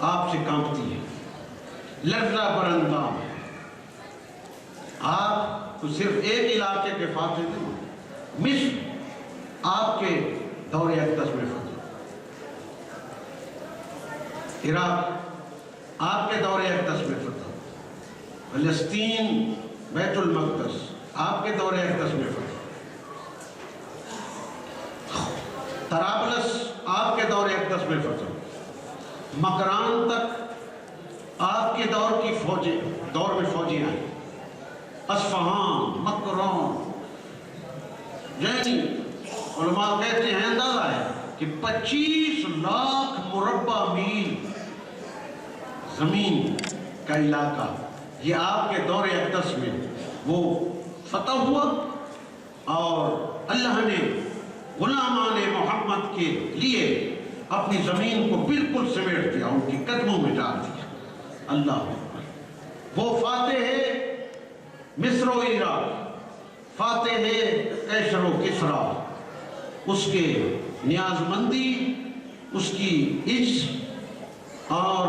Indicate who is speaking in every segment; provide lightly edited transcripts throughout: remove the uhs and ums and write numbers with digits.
Speaker 1: آپ سے کانپتی ہے، لرزہ براندام ہے۔ آپ تو صرف ایک علاقے کے فاتح تھے، مصر آپ کے دور اقدس میں فتح، عراق آپ کے دور اقدس میں فتح، فلسطین بیت المقدس آپ کے دور اقدس میں فتح، طرابلس آپ کے دور اقدس میں فتح، مکران تک آپ کے دور میں فوجیں آئیں، اصفہان، مکران، یعنی علماء کہتے ہیں اندازہ ہے کہ 25 لاکھ مربع میل زمین کا علاقہ یہ آپ کے دور اقدس میں وہ فتح ہوا، اور اللہ نے غلامان محمد کے لیے اپنی زمین کو بالکل سمیٹ دیا، ان کے قدموں میں ڈال دیا۔ اللہ اکبر۔ وہ فاتح ہے مصر و عراق، فاتح ہے قیصر و کسریٰ، اس کے نیاز مندی، اس کی عجز اور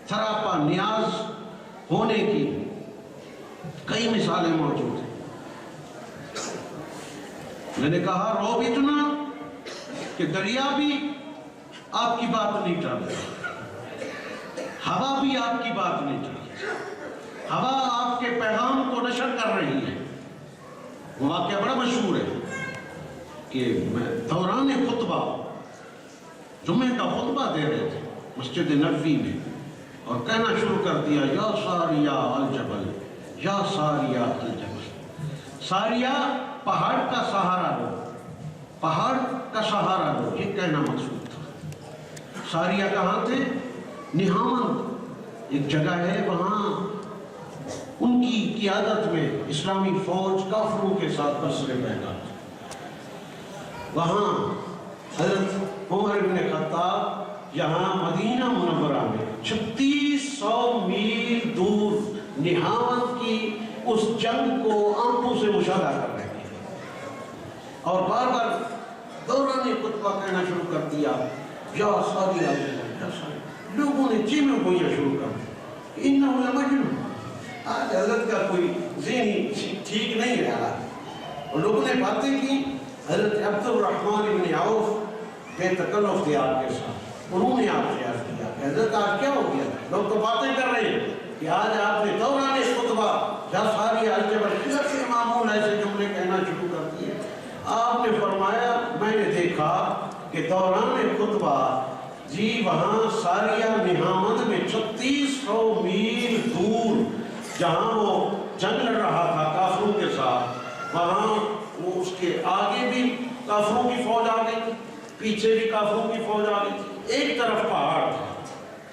Speaker 1: سراپا نیاز ہونے کی کئی مثالیں موجود ہیں۔ میں نے کہا روب اتنا کہ دریا بھی آپ کی بات نہیں ٹال رہی، ہوا بھی آپ کی بات نہیں ٹال رہی، ہوا آپ کے پیغام کو نشر کر رہی ہے۔ وہ واقعہ بڑا مشہور ہے کہ میں دوران خطبہ جمعہ کا خطبہ دے رہے تھے مسجد نبوی میں، اور کہنا شروع کر دیا یا ساریہ الجبل، یا ساریہ الجبل، ساریہ پہاڑ کا سہارا لو، پہاڑ کا سہارا لو، یہ کہنا مقصود تھا۔ ساریہ کہاں تھے؟ نہاون ایک جگہ ہے، وہاں ان کی قیادت میں اسلامی فوج کافروں کے ساتھ بسر میدان، وہاں حضرت عمر بن خطاب یہاں مدینہ منورہ میں 3600 میل دور نہاون کی اس جنگ کو آنکھوں سے مشاہدہ کر رہے تھے، اور بار بار دوران خطبہ کہنا شروع کر دیا یا ساریہ، یا ساریہ۔ لوگوں نے چیمیں گوئیاں شروع کر دی، انہو لمجنون۔ آج حضرت کا کوئی ذہنی ٹھیک نہیں رہا، اور لوگوں نے باتیں کی۔ حضرت عبد الرحمن بن عوف بے تکلف تھے آپ کے ساتھ، انہوں نے آپ سے عرض کیا کہ حضرت آج کیا ہو گیا؟ لوگ تو باتیں کر رہے ہیں کہ آج آپ نے دوران خطبہ یا ساریہ الجبل کدھر سے معمول ایسے جملے کہنا شروع کر دیے۔ آپ نے فرمایا میں نے دیکھا کہ دوران خطبہ جی وہاں ساریہ نہاون میں 3600 میل دور جہاں وہ جنگ لڑ رہا تھا کافروں کے ساتھ، وہاں وہ اس کے آگے بھی کافروں کی فوج آ گئی، پیچھے بھی کافروں کی فوج آ گئی، ایک طرف پہاڑ تھا،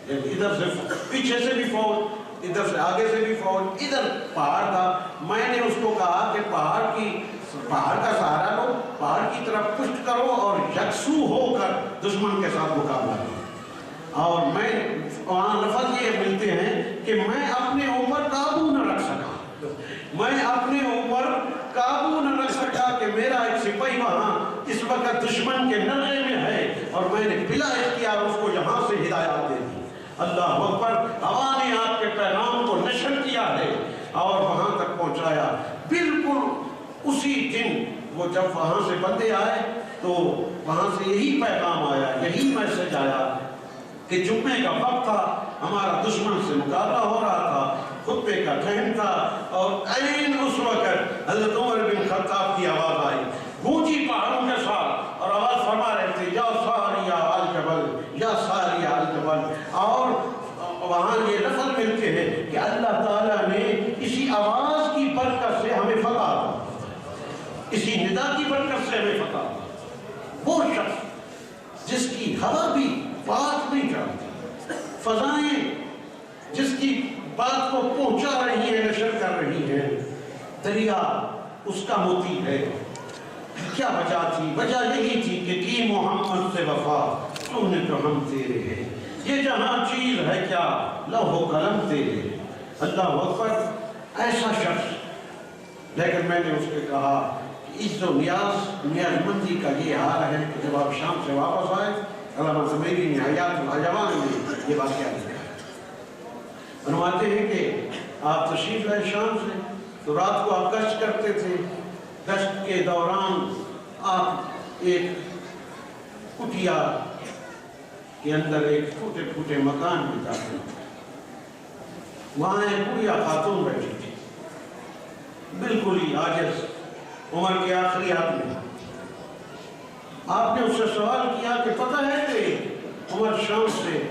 Speaker 1: ادھر سے پیچھے سے بھی فوج، ادھر سے آگے سے بھی فوج، ادھر پہاڑ تھا۔ میں نے اس کو کہا کہ پہاڑ کا سہارا لو، پہاڑ کی طرف پشت کرو اور یکسو ہو کر دشمن کے ساتھ مقابلہ کرو۔ اور میں وہاں لفظ یہ ملتے ہیں کہ میں اپنے اوپر قابو نہ رکھ سکا، میں اپنے اوپر قابو نہ رکھ سکا کہ میرا ایک سپاہی وہاں اس وقت دشمن کے نرغے میں ہے، اور میں نے بلا اختیار اس کو یہاں سے ہدایات دے دی۔ اللہ اکبر۔ ہوا نے آپ کے پیغام کو نشر کیا ہے اور وہاں تک پہنچایا۔ بالکل اسی دن وہ جب وہاں سے بندے آئے تو وہاں سے یہی پیغام آیا، یہی میسج آیا کہ جمعے کا وقت تھا، ہمارا دشمن سے مقابلہ ہو رہا تھا، خطبے کا ٹائم تھا، اور عین اس وقت حضرت عمر بن خطاب کی آواز آئی گونجی پہاڑوں کے ساتھ، اور آواز فرما رہے تھے یا ساریہ الجبل، یا ساریہ الجبل۔ اور وہاں یہ لفظ ملتے ہیں کہ اللہ تعالیٰ نے اسی آواز کی برکت سے ہمیں فتح دی، اسی ندا کی برکت سے ہمیں فتح دی۔ وہ شخص جس کی ہوا بھی بات نہیں کرتی، فضائیں جس کی بات کو پہنچا رہی ہیں، نشر کر رہی ہیں، دریا اس کا موتی ہے۔ کیا وجہ تھی؟ وجہ یہی تھی کہ کی محمد سے وفا، تو نے تو ہم تیرے ہیں، یہ جہاں چیز ہے کیا لوح و قلم تیرے۔ اللہ اکبر۔ ایسا شخص، لیکن میں نے اس سے کہا کہ عز و نیاز مندی کا یہ حال ہے کہ جب آپ شام سے واپس آئے، علامہ زبیری نے حیات الحیوان میں یہ واقعہ لکھا ہے۔ فرماتے ہیں کہ آپ تشریف لائے شام سے، تو رات کو آپ گشت کرتے تھے، گشت کے دوران آپ ایک کٹیا کے اندر ایک ٹوٹے پھوٹے مکان میں داخل ہوئے۔ وہاں ایک بڑھیا خاتون بیٹھی تھی، بالکل ہی عاجز، عمر کے آخری آدمی۔ آپ نے اس سے سوال کیا کہ پتہ ہے کہ عمر شام سے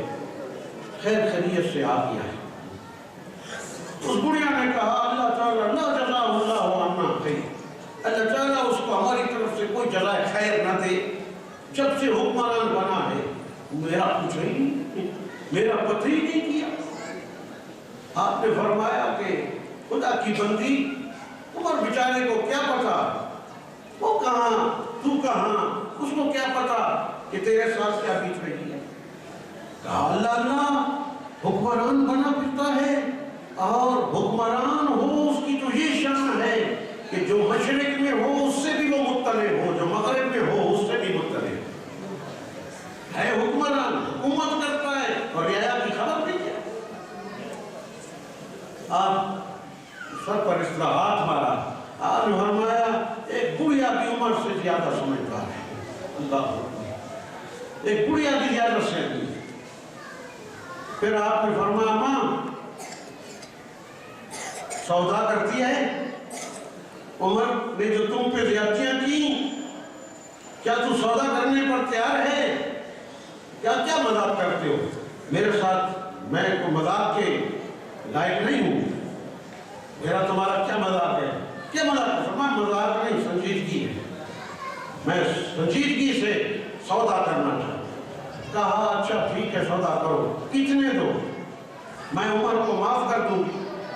Speaker 1: خیر خیریت سے آ گیا ہے؟ اس بڑھیا نے کہا اللہ تعالیٰ لا جزا اللہ عنا خیر، اللہ تعالیٰ اس کو ہماری طرف سے کوئی جزائے خیر نہ دے، جب سے حکمران بنا ہے میرا کچھ ہی نہیں، میرا پتہ ہی نہیں کیا۔ آپ نے فرمایا کہ خدا کی بندی، عمر بیچارے کو کیا پتا وہ کہاں تو کہاں، اس کو کیا پتا کہ تیرے ساتھ کیا بیت رہی ہے۔ کہا اللہ حکمران بنا پھرتا ہے، اور حکمران ہو اس کی تو یہ شان ہے کہ جو مشرق میں ہو اس سے بھی وہ مطلع ہو، جو مغرب میں ہو اس سے بھی مطلع ہے حکمران، حکومت کرتا ہے اور رعایا کی خبر نہیں ہے۔ آپ سر پر اصلاحات مارا، آپ نے فرمایا ایک بڑھیا کی عمر سے زیادہ سمجھدار ہے، اللہ ایک بڑھیا کی زیادہ سمجھدار۔ پھر آپ نے فرمایا ماں سودا کرتی ہے؟ عمر نے جو تم پہ زیادتیاں کی، کیا تو سودا کرنے پر تیار ہے؟ کیا مذاق کرتے ہو میرے ساتھ؟ میں کوئی مذاق کے لائق نہیں ہوں، میرا تمہارا کیا مذاق ہے؟ کیا مذاق ہے؟ فرمایا مذاق نہیں، سنجیدگی ہے، میں سنجیدگی سے سودا کرنا چاہتا ہوں۔ کہا اچھا ٹھیک ہے سودا کرو، کتنے دو؟ میں عمر کو معاف کر دوں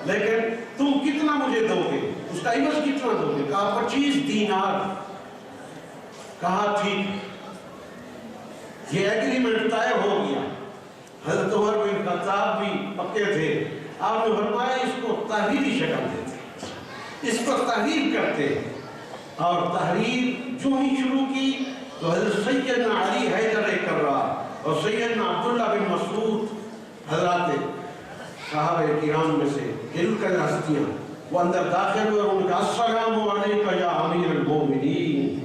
Speaker 1: لیکن تم کتنا مجھے دو گے، اس کا عوض کتنا دو گے؟ کہا 25 دینار۔ کہا ٹھیک، یہ ایگریمنٹ طے ہو گیا۔ حضرت عمر بن خطاب بھی پکے تھے، آپ نے فرمایا اس کو تحریری شکل دیتے، اس کو تحریر کرتے، اور تحریر جو ہی شروع کی تو حضرت سیدنا علی حیدر کرار اور سیدنا عبداللہ بن مسعود حضرات صحابہ کرام میں سے دل کر ہستیاں وہ اندر داخل ہوئے اور ان کا السلام علیکہ یا امیر المومنین،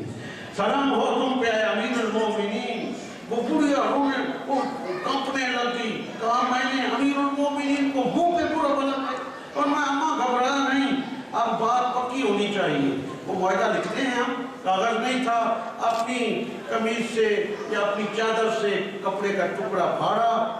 Speaker 1: سلام ہو تم پہ اے امیر المومنین۔ وہ بڑھیا وہ کانپنے لگی، کہا میں نے امیر المومنین کو منہ پہ پورا بنا ہے، اور میں اماں گھبرا نہیں، اب بات پکی ہونی چاہیے۔ وہ معاہدہ لکھتے ہیں، ہم کاغذ نہیں تھا، اپنی قمیض سے یا اپنی چادر سے کپڑے کا ٹکڑا پھاڑا،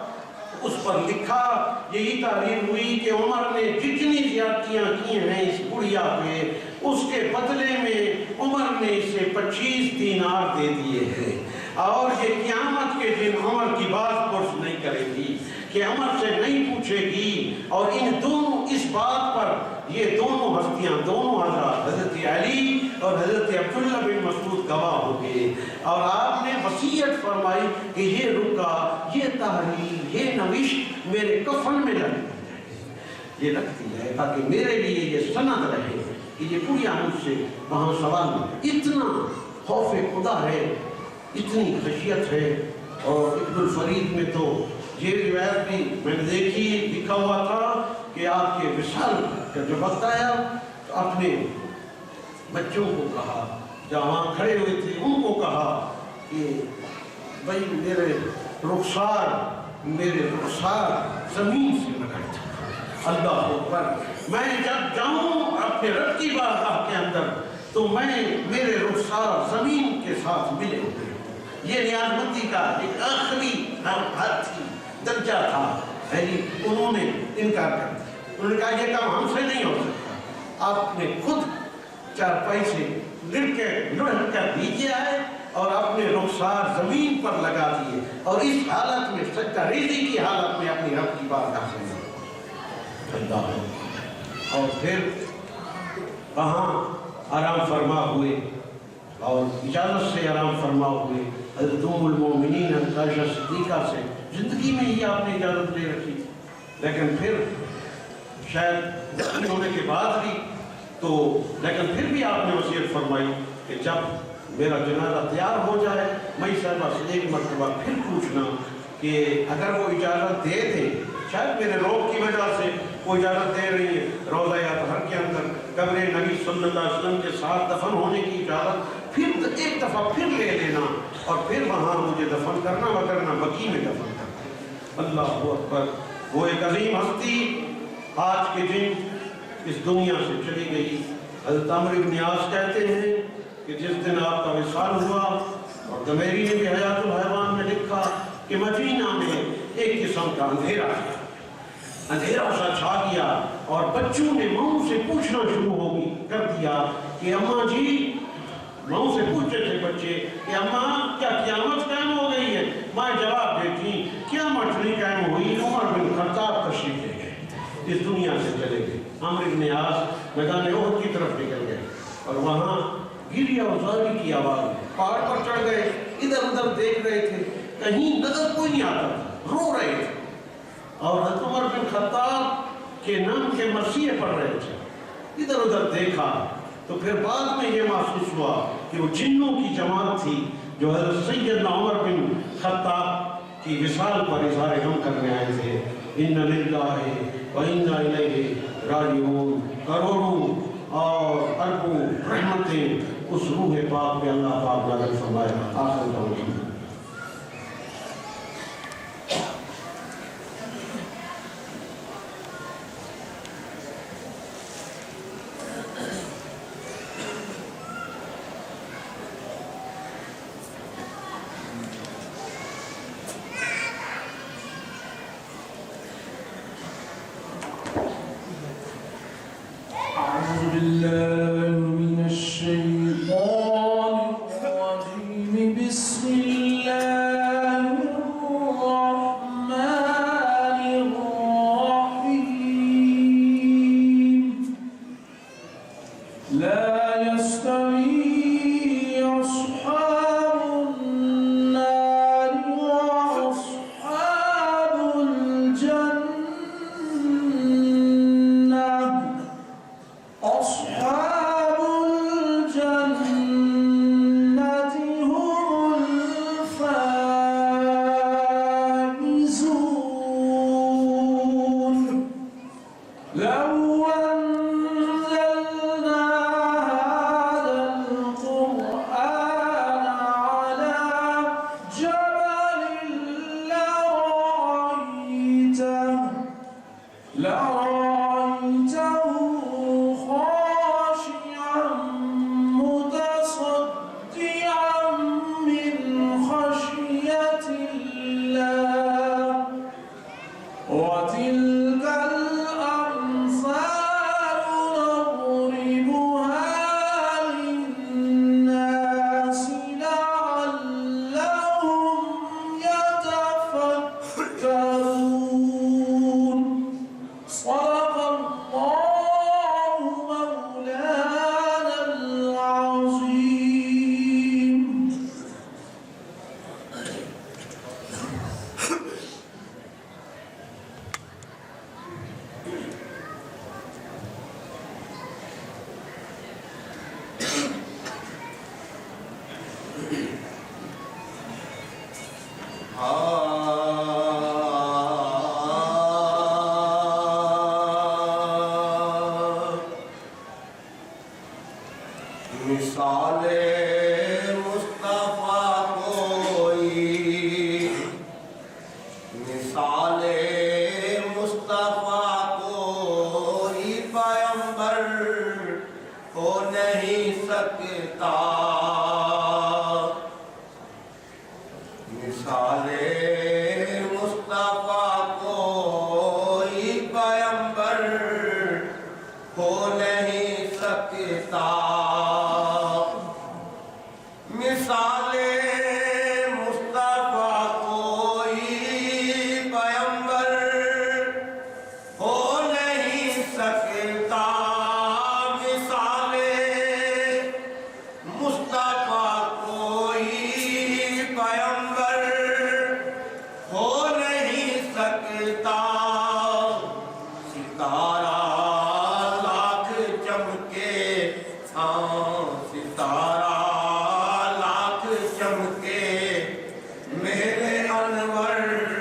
Speaker 1: اس پر لکھا، یہی تحریر ہوئی کہ عمر نے جتنی زیادتیاں کی ہیں اس بڑھیا پہ، اس کے بدلے میں عمر نے اسے 25 دینار دے دیے ہیں، اور یہ قیامت کے دن عمر کی بات پرس نہیں کرے گی، کہ عمر سے نہیں پوچھے گی۔ اور ان دونوں اس بات پر یہ دونوں ہستیاں، دونوں حضرات حضرت علی اور حضرت عبداللہ بن مسعود گواہ ہو گئے، اور آپ نے وصیت فرمائی کہ یہ رکا، یہ تحریر، یہ نوشت میرے کفن میں یہ رکھتی ہے تاکہ میرے لیے یہ سند رہے کہ یہ بڑھیا مجھ سے وہاں سوال میں۔ اتنا خوف خدا ہے، اتنی خشیت ہے۔ اور ابن الفرید میں تو یہ روایت بھی میں نے دیکھی، لکھا ہوا تھا کہ آپ کے وصال کا جو وقت آیا تو اپنے بچوں کو کہا، جہاں وہاں کھڑے ہوئے تھے ان کو کہا کہ بھائی میرے رخسار زمین سے لگائے تھے، اللہ اکبر، میں جب جاؤں اپنے رب کی بارگاہ کے اندر تو میرے رخسار زمین کے ساتھ ملے ہوئے۔ یہ نیاز مندی کا ایک آخری حد تھی، درجہ تھا، انہوں نے انکار کر دیا، انہوں نے کہا یہ کام ہم سے نہیں ہو سکتا، آپ نے خود چارپائی سے لڑ کر نیچے آئے اور اپنے رخسار زمین پر لگا دیے، اور اس حالت میں سجدہ ریزی کی حالت میں اپنی رب کی بارگاہ سے اور پھر وہاں آرام فرما ہوئے اور اجازت سے آرام فرما ہوئے۔ حضرت ام المومنین حضرت عائشہ صدیقہ سے زندگی میں ہی آپ نے اجازت لے رکھی، لیکن پھر شاید زخمی ہونے کے بعد بھی لیکن پھر بھی آپ نے وصیت فرمائی کہ جب میرا جنازہ تیار ہو جائے مئی صاحبہ سے ایک مرتبہ پھر پوچھنا کہ اگر وہ اجازت دے دیں، شاید میرے روگ کی وجہ سے وہ اجازت دے رہی ہے، روضہ اطہر کے اندر قبر نبی صلی اللہ علیہ وسلم کے ساتھ دفن ہونے کی اجازت، پھر ایک دفعہ پھر لے لینا اور پھر وہاں مجھے دفن کرنا، وگرنہ بقیع میں دفن کرنا۔ اللہ اکبر۔ وہ ایک عظیم ہستی آج کے دن اس دنیا سے چلی گئی۔ حضرت عمرو بن عاص کہتے ہیں کہ جس دن آپ کا وصال ہوا، اور دمیری نے بھی حیات الحیوان میں لکھا کہ مدینہ میں ایک قسم کا اندھیرا ہے، اندھیرا سا چھا گیا، اور بچوں نے ماں سے پوچھنا شروع کر دیا کہ اماں جی، ماں سے پوچھتے تھے بچے کہ اماں کیا قیامت قائم ہو گئی ہے؟ ماں جواب دیتی قیامت نہیں قائم ہوئی، عمر بن خطاب تشریف لے گئے، اس دنیا سے چلے گئے۔ عمرو بن عاص میدان احد کی طرف نکل گئے، اور وہاں گریہ و زاری کی آواز، پہاڑ پر چڑھ گئے، ادھر ادھر دیکھ رہے تھے، کہیں نظر کوئی نہیں آتا تھا، رو رہے تھے، اور حضرت عمر بن خطاب کے نام کے مرثیے پڑھ رہے تھے، ادھر ادھر دیکھا تو پھر بعد میں یہ محسوس ہوا کہ وہ جنوں کی جماعت تھی جو حضرت سیدنا عمر بن خطاب کی وصال پر اظہار غم کرنے آئے تھے۔ اِنَّ لِلَّهِ وَإِنَّا إِلَيْهِ راجعون۔ کروڑوں اور اربوں رحمتیں اس روح پاک پہ اللہ پاک نازل فرمائے۔ آخر دعوانا
Speaker 2: ستارہ لاکھ چمکے میرے انور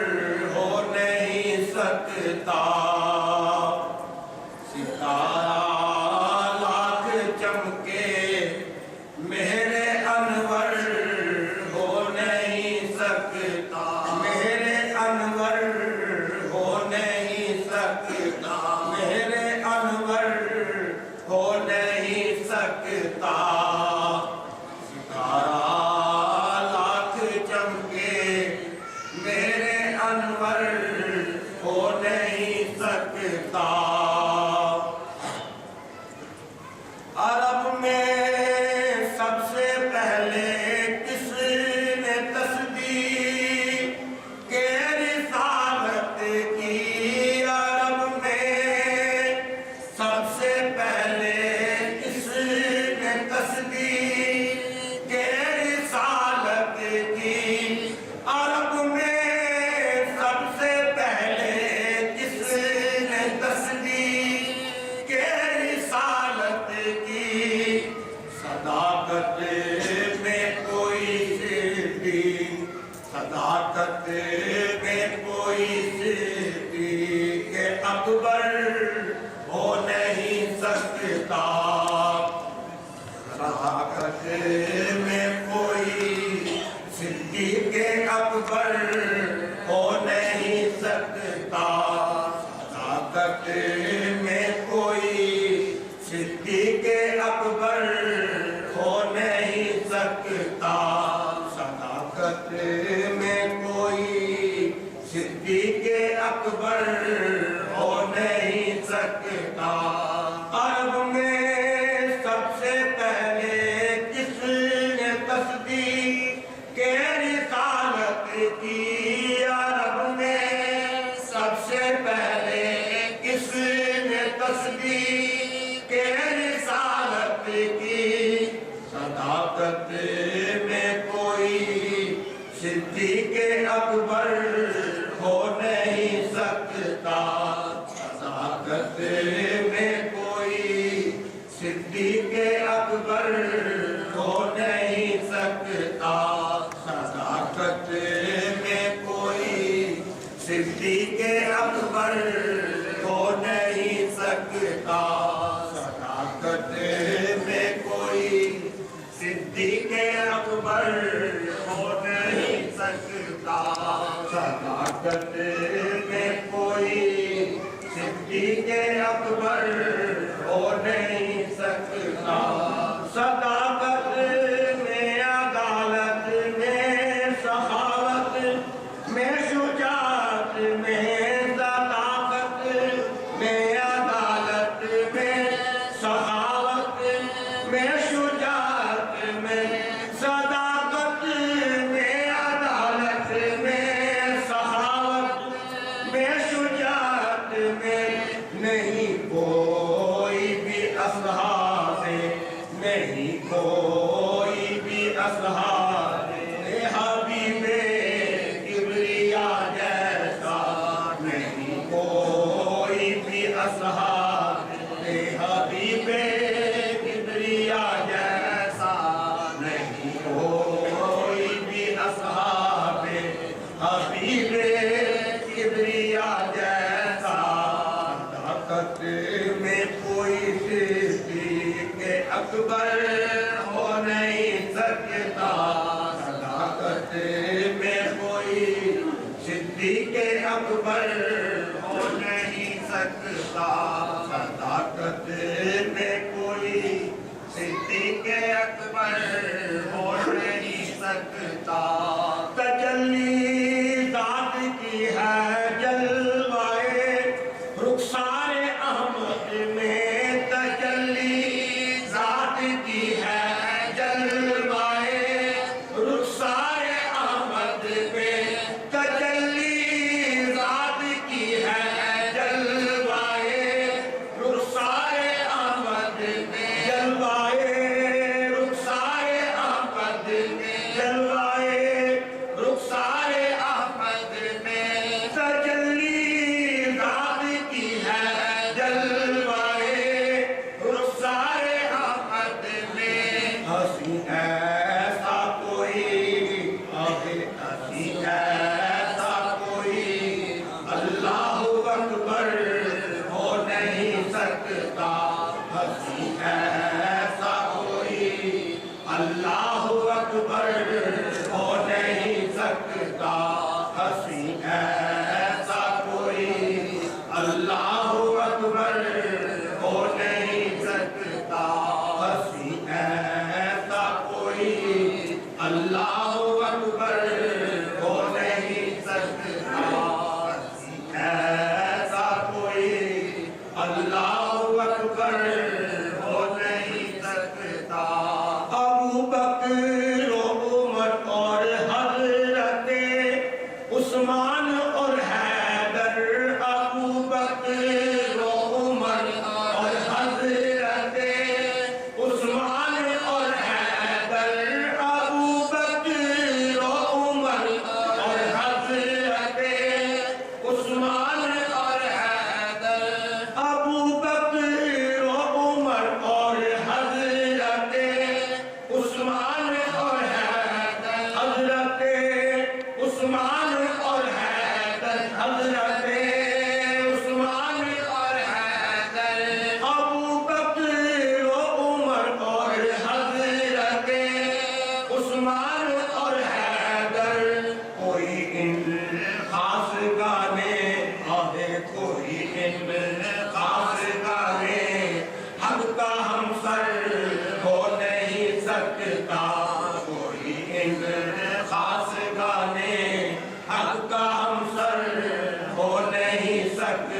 Speaker 2: سکتا ستارہ لاکھ چمکے میرے انور ہو نہیں سکتا میرے انور ہو نہیں سکتا میرے انور ہو نہیں سکتا ستارہ لاکھ چمکے میرے انور ہو نہیں سکتا عرب میں سب سے پہلے کس نے تصدیق کہ رسالت کی عرب میں سب سے پہلے کس نے تصدیق کہ رسالت کی عرب میں سب سے پہلے کس نے تصدیق کہ رسالت کی صداقت میں کوئی صدیق صداقت میں کوئی صدیق اکبر ہو نہیں سکتا صداقت میں کوئی صدیق اکبر ہو نہیں سکتا صداقت میں کوئی صدیق اکبر ہو نہیں سکتا صداقت میں کوئی صدیق اکبر ہو نہیں سکتا عرب میں سب سے پہلے کس نے تصدیق کہ رسالت کی عرب میں سب سے پہلے کس نے تصدیق کہ رسالت کی صداقت میں کوئی صدیق اکبر ہو نہیں سکتا صداقت میں کوئی صدیق اکبر ہو نہیں سکتا صداقت میں کوئی صدیق اکبر ہو نہیں سکتا صداقت میں کوئی صدیق اکبر ہو نہیں سکتا صداقت میں کوئی صدیق اکبر ہو نہیں سکتا صداقت میں عدالت میں سخاوت میں شجاعت میں صداقت میں عدالت میں سخاوت میں شجاعت میں صداقت میں عدالت میں سخاوت میں شجاعت میں نہیں کوئی بھی اصحاب نہیں کوئی بھی اصحاب حبیب کبریا جیسا نہیں کوئی بھی اصحاب حبیب کبریا جیسا نہیں کوئی بھی اصحاب حبیب کبریا جیسا صداقت میں کوئی صدیق اکبر ہو نہیں سکتا صداقت میں کوئی صدیق اکبر ہو نہیں سکتا صداقت میں کوئی صدیق اکبر ہو نہیں سکتا تجلی ذات کی ہے جلوائے رخسار احمد میں تجلی ذات کی ہے جلوائے رخسار احمد میں تجلی ذات کی ہے جلوائے رخسار احمد میں جلوائے رخسار احمد میں جلوائے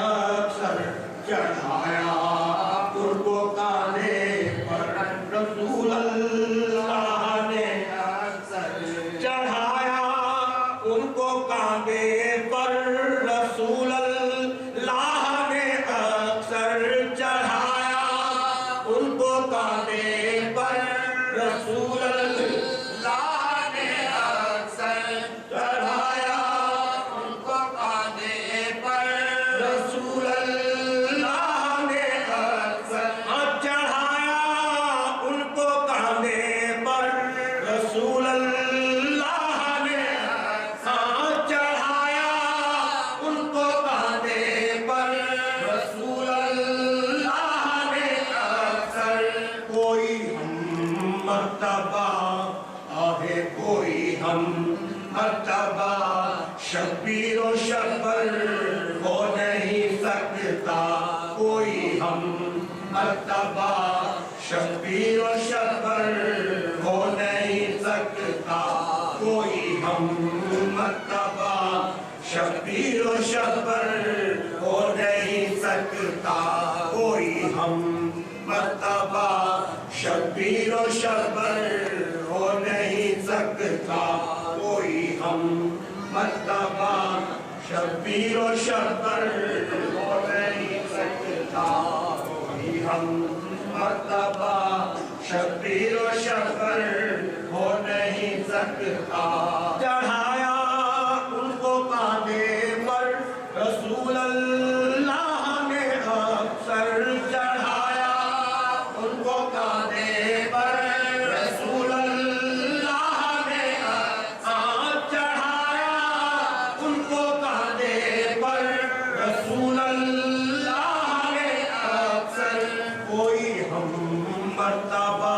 Speaker 2: اکثر چڑھایا ان کو کاندھے پر رسول اللہ نے اکثر چڑھایا ان کو کاندھے پر رسول اللہ نے اکثر چڑھایا ان کو کاندھے پر رسول اللہ نے اکثر چڑھایا ان کو کاندھے پر رسول اللہ نے اکثر چڑھایا ان کو کاندھے پر رسول اللہ نے چڑھایا ان کو کاندھے پر رسول اللہ نے اکثر کوئی ہم مرتبہ آہے کوئی ہم مرتبہ شبیر و شبر ہو نہیں سکتا کوئی ہم مرتبہ شبیر و شبر ہو نہیں سکتا کوئی ہم مرتبہ شبیر و شبر ہو نہیں سکتا کوئی ہم مرتبہ شبیر و شبر ہو نہیں سکتا کوئی ہم مرتبہ شبیر و شبر ہو نہیں سکتا کوئی ہم مرتبہ شبیر و شبر ہو نہیں سکتا چڑھایا ان کو کاندھے پر رسول اللہ نے اکثر چڑھایا ان کو کاندھے پر رسول اللہ نے چڑھایا ان کو کاندھے پر رسول اللہ نے اکثر کوئی ہم مرتبہ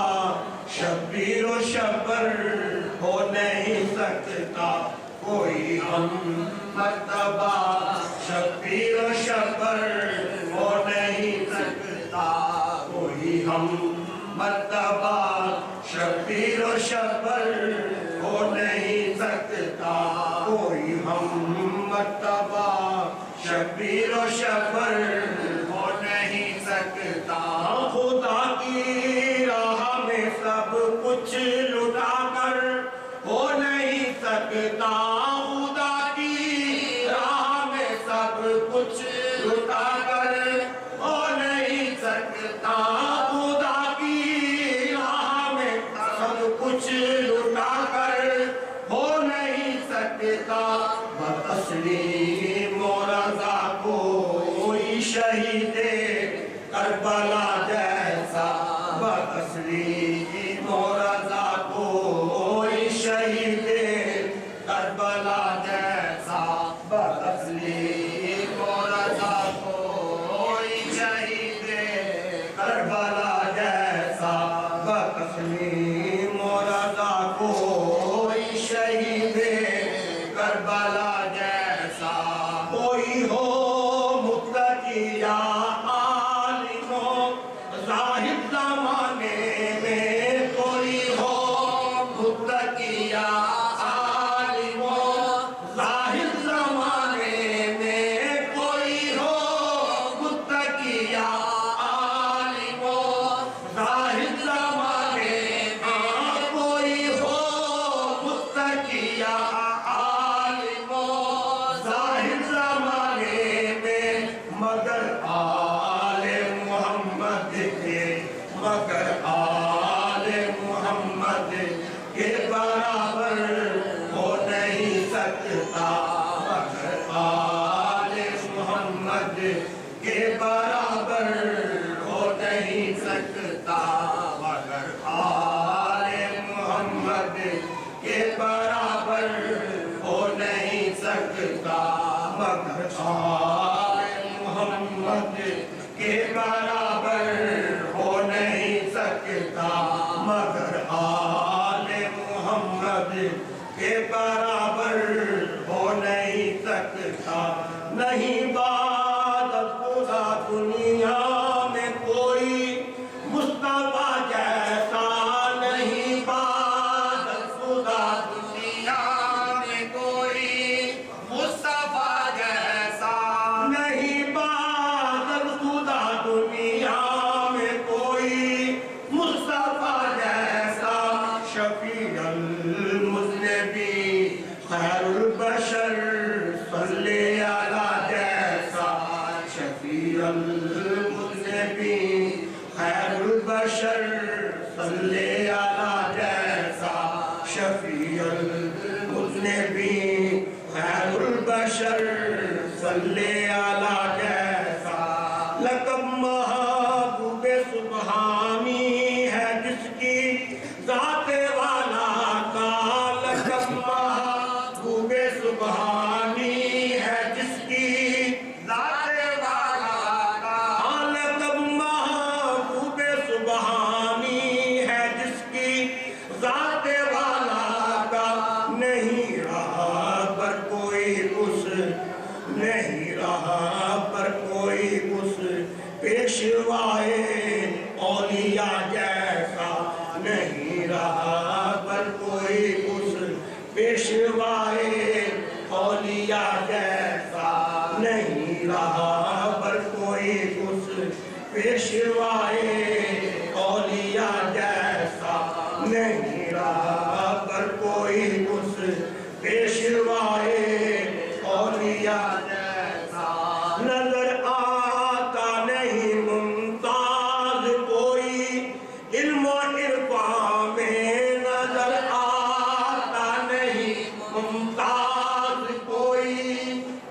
Speaker 2: شبیر و شبر ہو نہیں سکتا کوئی ہم مرتبہ شبیر و شبر ہو نہیں سکتا کوئی ہم مرتبہ شبیر و شبر ہو نہیں سکتا کوئی ہم مرتبہ شبیر و شبر ہو نہیں سکتا خدا کی راہ میں سب کچھ لٹا کر ہو نہیں سکتا خدا کی راہ میں سب کچھ لٹا کر ہو نہیں سکتا خدا کی راہ میں سب کچھ لٹا کر ہو نہیں سکتا بتسلیم و رضا کوئی شہید کربلا جیسا بتسلیم و رضا کوئی شہید کربلا جیسا بتسلیم و رضا کوئی شہید کربلا جیسا بتسلیم و رضا کوئی شہید کربلا جیسا کوئی ہو متقی یا عالم و زاہد زمانے میں کوئی ہو متقی یا عالم و زاہد زمانے میں کوئی ہو متقی یا عالم و زاہد زمانے میں کوئی ہو متقی یا عالم و زاہد زمانے میں مگر آل محمد کے مگر آل محمد کے برابر ہو نہیں سکتا مگر آل محمد کے برابر ہو نہیں سکتا مگر آل محمد کے برابر ہو نہیں سکتا مگر آل محمد کے برابر ہو نہیں سکتا مگر آل محمد کے برابر ہو نہیں سکتا نہیں بات خدا دنیا میں کوئی مصطفیٰ جیسا نہیں بات خدا دنیا میں کوئی مصطفیٰ جیسا بشر صلی علی جیسا لقب محبوب سبحانی ہے جس کی ذات والا کا لقب محبوب سبحانی ہے جس کی ذات والا کا لقب محبوب سبحانی ہے جس کی ذات والا کا نہیں رہا پر کوئی اس نہیں رہا پر کوئی اس پیشوائے اولیاء جیسا نہیں رہا پر کوئی اس پیشوائے اولیاء جیسا نہیں رہا پر کوئی اس پیشوائے اولیاء جیسا نہیں رہا پر کوئی اس پیشوائے اولیاء جیسا نظر آتا نہیں ممتاز کوئی علم و عرفان میں نظر آتا نہیں ممتاز کوئی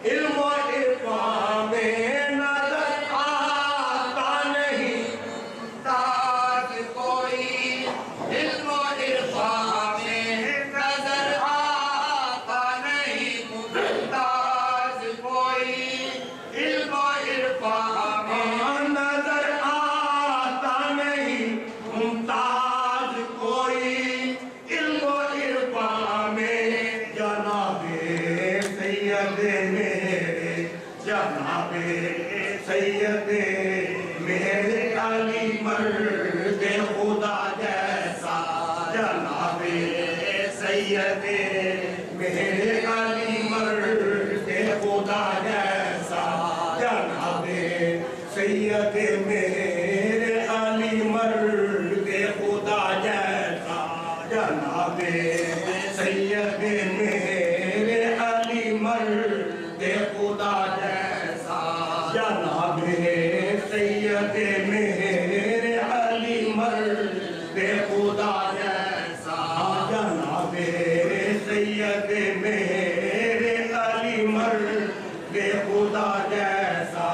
Speaker 2: علم و عرفان میں نظر آتا نہیں ممتاز کوئی علم و عرفان میں نظر آتا نہیں ممتاز کوئی علم و عرفان میں نظر آتا نہیں ممتاز کوئی علم و عرفان میں جناب سید میرے جناب سید میرے علی مرد خدا جیسا جناب سید میرے علی مرد خدا جیسا جناب سید میرے علی مرد خدا جیسا جناب سید میرے علی مرد خدا جیسا جناب سید میرے علی مرد خدا جیسا جناب سید میرے علی مرد خدا جیسا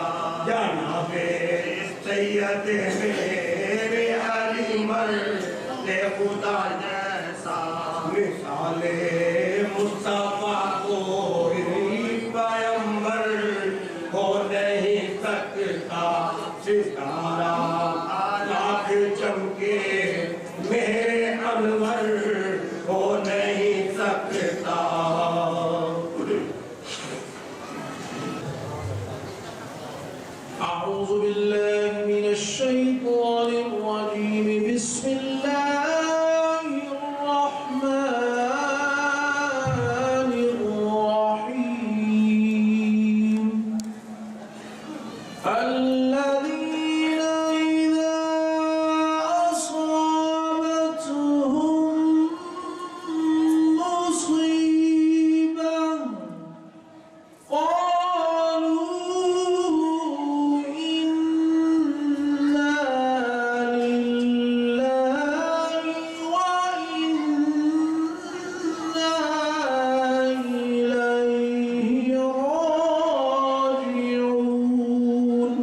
Speaker 2: جناب سید میرے علی مرد خدا جیسا مثال مصطفیٰ کوئی پیغمبر ہو نہیں سکتا ستارہ لاکھ چمکے میرے انور ہو نہیں سکتا
Speaker 1: أعوذ بالله من الشيطان الرجيم بسم الله الرحمن الرحيم الذين إذا أصابتهم مصيبة قالوا إنا لله وإنا إليه راجعون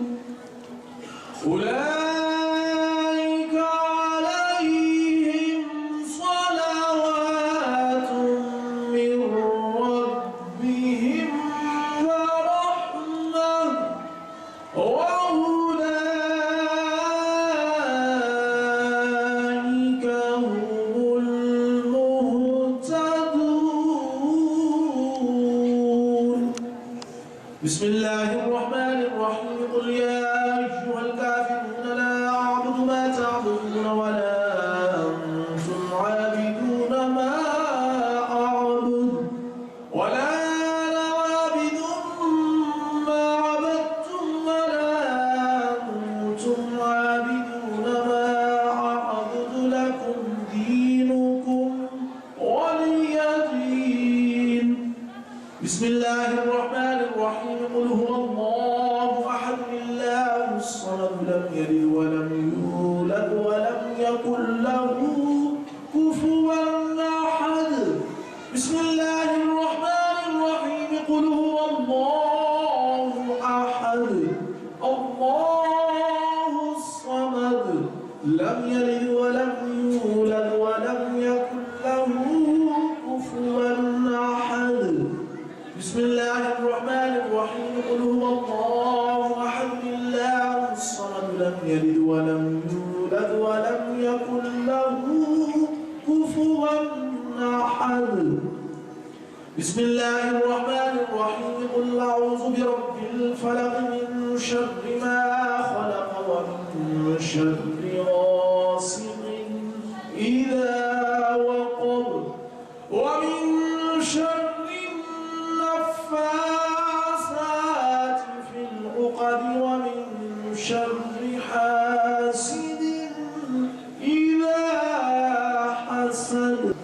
Speaker 1: أولئك عليهم صلوات من ربهم ورحمة وأولئك هم المهتدون بسم الله الرحمن الرحيم قل يا أيها الكافرون لا أعبد ما تعبدون ولا أنتم عابدون ما أعبد ولا أنا عابد ما عبدتم ولا أنتم عابدون ما أعبد لكم دينكم ولي دين بسم الله الرحمن الرحيم قل هو الله أحد الله الصمد لم يلد ولم يولد ولم يكن له كفوا أحد بسم الله الرحمن الرحيم قل هو الله
Speaker 3: بسم الله الرحمن الرحيم قل هو الله أحد الله الصمد لم يلد ولم يولد ولم يكن له كفوا أحد بسم الله الرحمن الرحيم قل أعوذ برب الفلق من شر ما خلق ومن شر غاسق إذا وقب ومن شر النفاثات في العقد ومن شر حاسد إذا حسد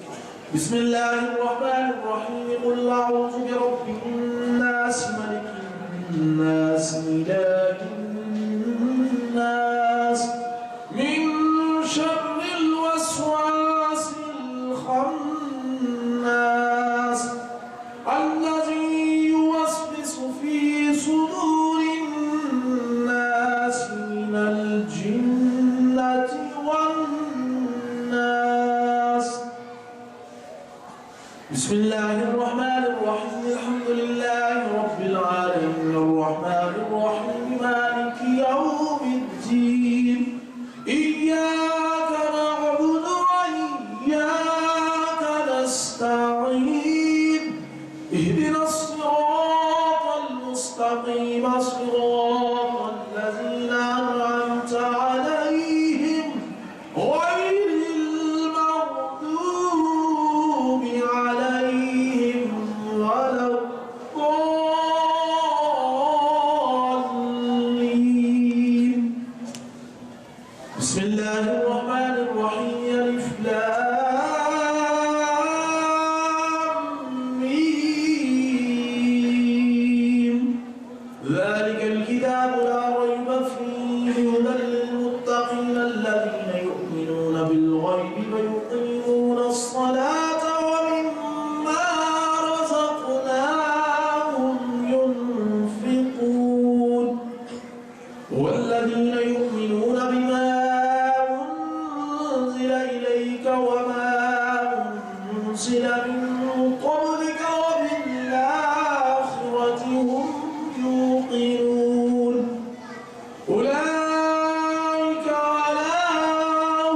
Speaker 3: بسم الله الرحمن الرحيم قل أعوذ برب الناس ملك الناس إله الناس من شر الوسواس الخناس الذي يوسوس في صدور الناس من الجنة والناس بسم الله الرحمن الرحيم الحمد لله رب العالمين الرحمن الرحيم مالك يوم الدين إياك نعبد وإياك نستعين اهدنا الصراط المستقيم صراط الذين أنعمت عليهم غير المغضوب عليهم ولا الضالين بسم الله الرحمن الرحيم ألف لام ميم ذلك الكتاب لا ريب فيه هدى للمتقين الذين يؤمنون بالغيب ويقيمون الصلاة ومما رزقناهم ينفقون والذين يؤمنون بما أنزل إليك وما أنزل من قبلك وبالآخرة هم يوقنون أولئك على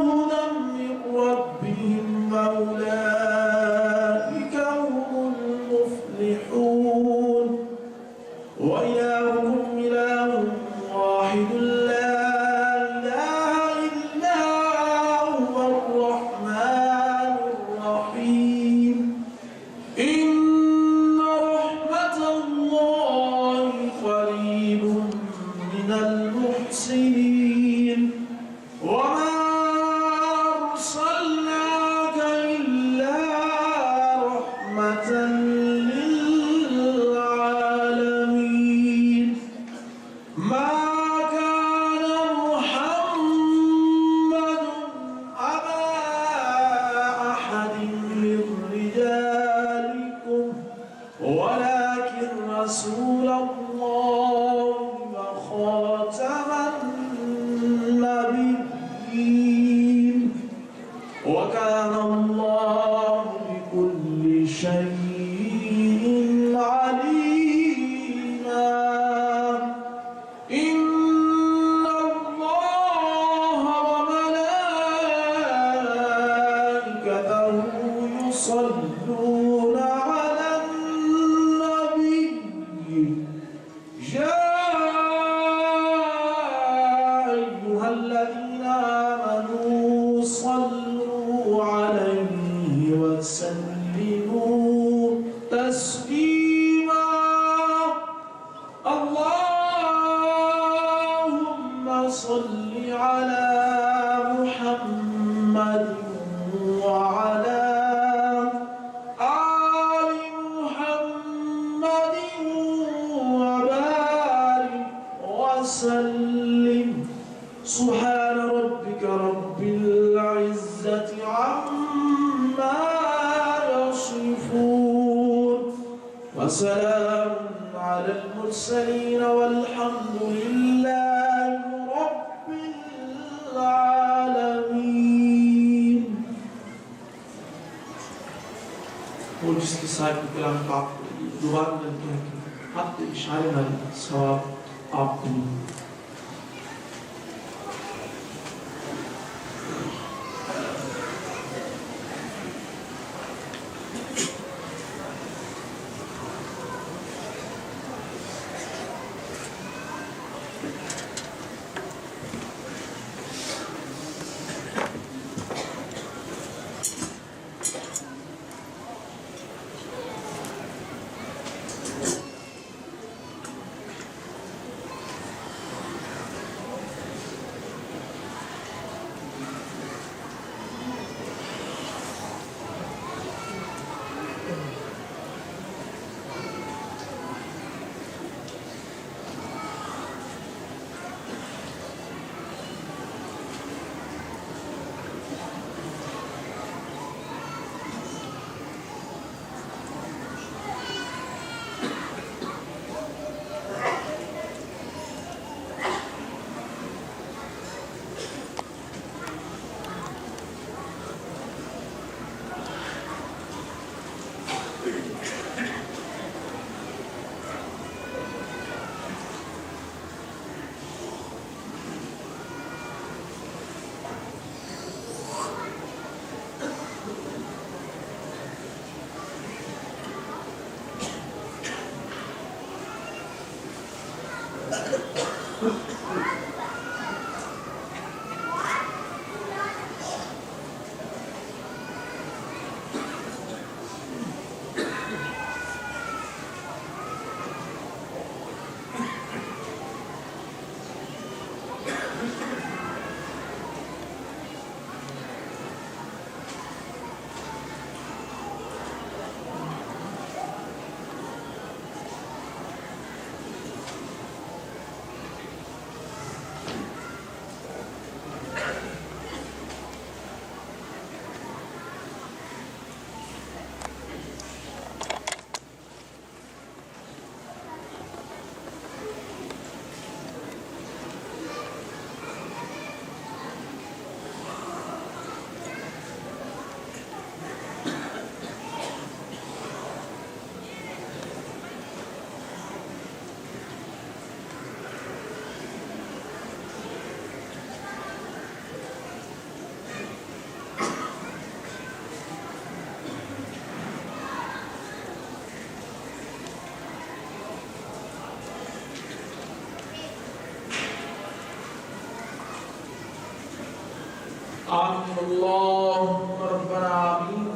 Speaker 3: هدى من ربهم وأولئك هم المفلحون وإلهكم إله واحد لا إله إلا هو الرحمن الرحيم إن رحمة الله قريب من المحسنين وما أرسلناك إلا رحمة للعالمين ما كان محمد أبا أحد من رجالكم ولكن رسول الله وخاتم النبيين وكان الله بكل شيء عليما إن الله وملائكته يصلون على النبي يا أيها الذين آمنوا صلوا عليه وسلموا تسليما اللهم صل على محمد وعلى آل محمد وبارك وسلم سبحان ربك رب العزة عما يصفون وسلام على المرسلين والحمد لله رب العالمين. اور جس کے ساتھ کلام پاک دوبارہ ملتے ہیں کہ آپ کے اشارے والے ثواب آپ کو ملے. آمين اللهم ربنا آمين.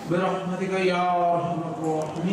Speaker 3: برحمتك يا أرحم الراحمين.